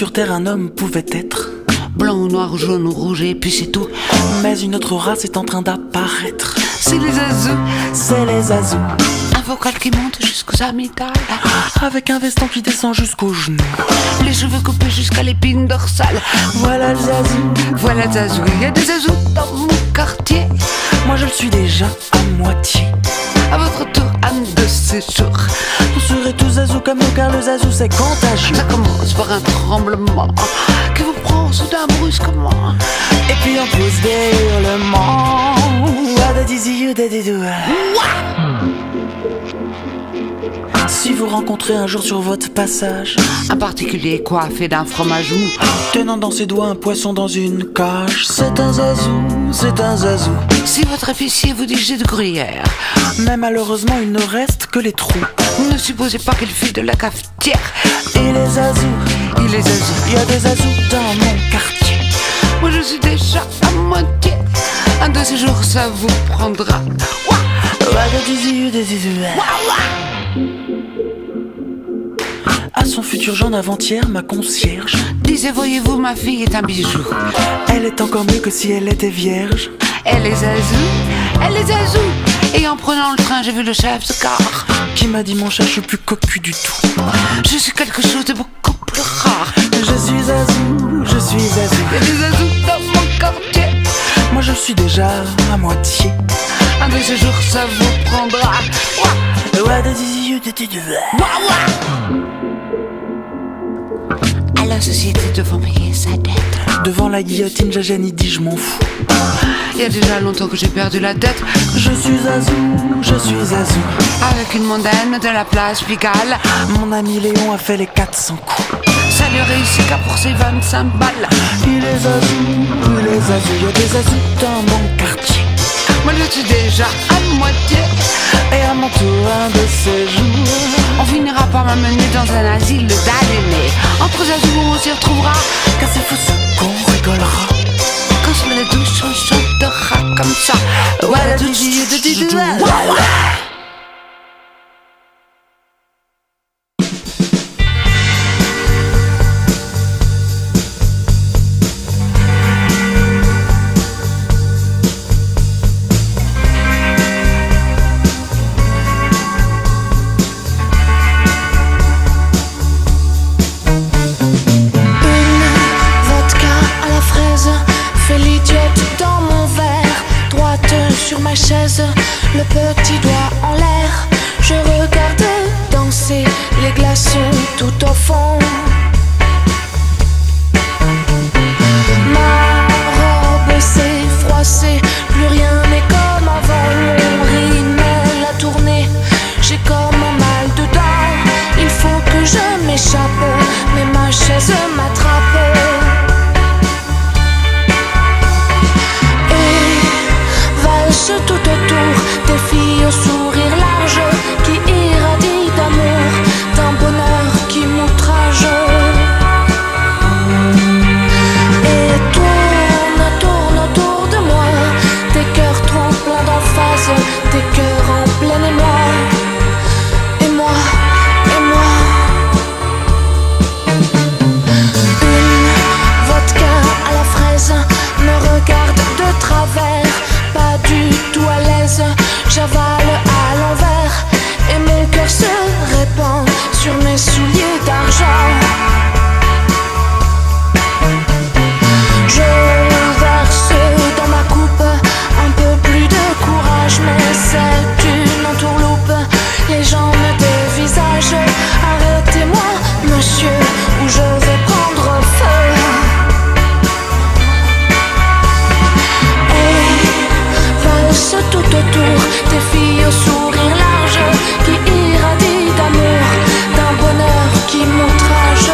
sur terre un homme pouvait être blanc ou noir ou jaune ou rouge et puis c'est tout. Mais une autre race est en train d'apparaître. C'est les azous. C'est les azous. Un vocal qui monte jusqu'aux amygdales, avec un veston qui descend jusqu'aux genoux, les cheveux coupés jusqu'à l'épine dorsale. Voilà le zazou. Voilà le zazou. Il y a des zazous dans mon quartier. Moi je le suis déjà à moitié. À votre tour, âme de séjour. Vous serez tous zazou comme nous car le zazou c'est contagieux. Ça commence par un tremblement qui vous prend soudain brusquement. Et puis on pousse des hurlements. Si vous rencontrez un jour sur votre passage un particulier coiffé d'un fromage mou, tenant dans ses doigts un poisson dans une cage, c'est un zazou, c'est un zazou. Si votre épicier vous dit j'ai de gruyère, mais malheureusement il ne reste que les trous, ne supposez pas qu'il file de la cafetière. Et les zazous, il est zazou. Il y a des zazous dans mon quartier. Moi je suis déjà à moitié. Un de ces jours ça vous prendra. À son futur genre avant-hier, ma concierge disait voyez-vous ma fille est un bijou. Elle est encore mieux que si elle était vierge. Elle est zazou, elle est zazou. Et en prenant le train j'ai vu le chef de car qui m'a dit mon chat je suis plus cocu du tout. Je suis quelque chose de beaucoup plus rare. Je suis zazou, je suis zazou. Il y a des zazous dans mon quartier. Moi je suis déjà à moitié. Un de ces jours ça vous prendra. À la société devant payer sa dette. Devant la guillotine, Jajani dit je m'en fous. Il y a déjà longtemps que j'ai perdu la tête. Je suis zazou, je suis zazou. Avec une mondaine de la place Pigalle, mon ami Léon a fait les 400 coups. Ça lui réussit qu'à pour ses 25 balles. Il est zazou, il est zazou. Il y a des zazous dans mon quartier. Moi je suis déjà à moitié. Et à mon tour un de ces jours, on finira par m'amener dans un asile d'aliénés. Entre zazous on s'y retrouvera. Car c'est fou ce qu'on rigolera. Quand sur la douche on chantera comme ça. Voilà tout de le petit doigt en l'air, je regarde danser les glaçons tout au fond. Ma robe s'est froissée, plus rien n'est comme avant. Mon rimel a tourné, j'ai comme un mal dedans. Il faut que je m'échappe, mais ma chaise m'attrape. Tout autour, des filles au sourire large qui irradient d'amour, d'un bonheur qui m'outrage. Et tourne autour de moi, des cœurs trop pleins d'emphase, des cœurs en plein émoi. Et moi, et moi. Une vodka à la fraise me regarde de travers. Pas du tout à l'aise, j'avale à l'envers et mon cœur se répand sur mes souliers d'argent. Je verse dans ma coupe un peu plus de courage, mais c'est une entourloupe, les gens me dévisagent. Arrêtez-moi, monsieur, ou je vais prendre feu. Tout autour, des filles au sourire large qui irradient d'amour, d'un bonheur qui m'outrage.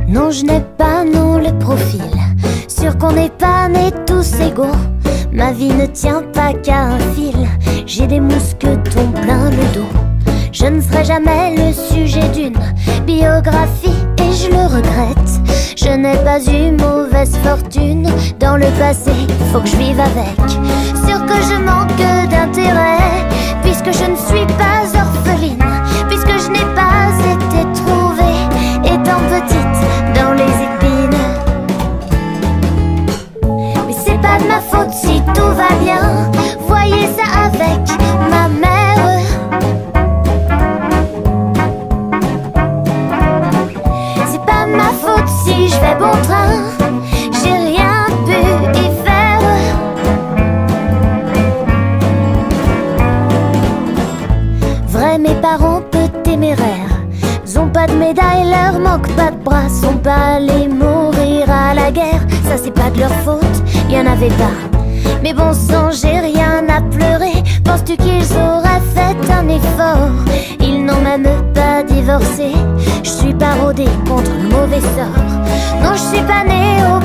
Non, je n'ai pas, non, le profil. Sûr qu'on n'est pas nés tous égaux. Ma vie ne tient pas qu'à un fil. J'ai des mousquetons plein le dos. Je ne serai jamais le sujet d'une biographie et je le regrette. Je Je n'ai pas eu mauvaise fortune dans le passé, faut que je vive avec. Sûr que je manque d'intérêt, puisque je ne suis pas orpheline, puisque je n'ai pas été trouvée étant petite dans les épines. Mais c'est pas de ma faute si tout va bien, voyez ça avec ma mère. C'est pas ma faute si je vais bon train, j'ai rien pu y faire. Vrai, mes parents peu téméraires, ont pas de médaille, leur manque pas de bras, sont pas allés mourir à la guerre. Ça c'est pas de leur faute, y'en avait pas. Mais bon sang, j'ai rien à pleurer. Penses-tu qu'ils auraient fait un effort? Ils n'ont même pas divorcé. Je suis pas rodée contre le mauvais sort. Non, je suis pas née au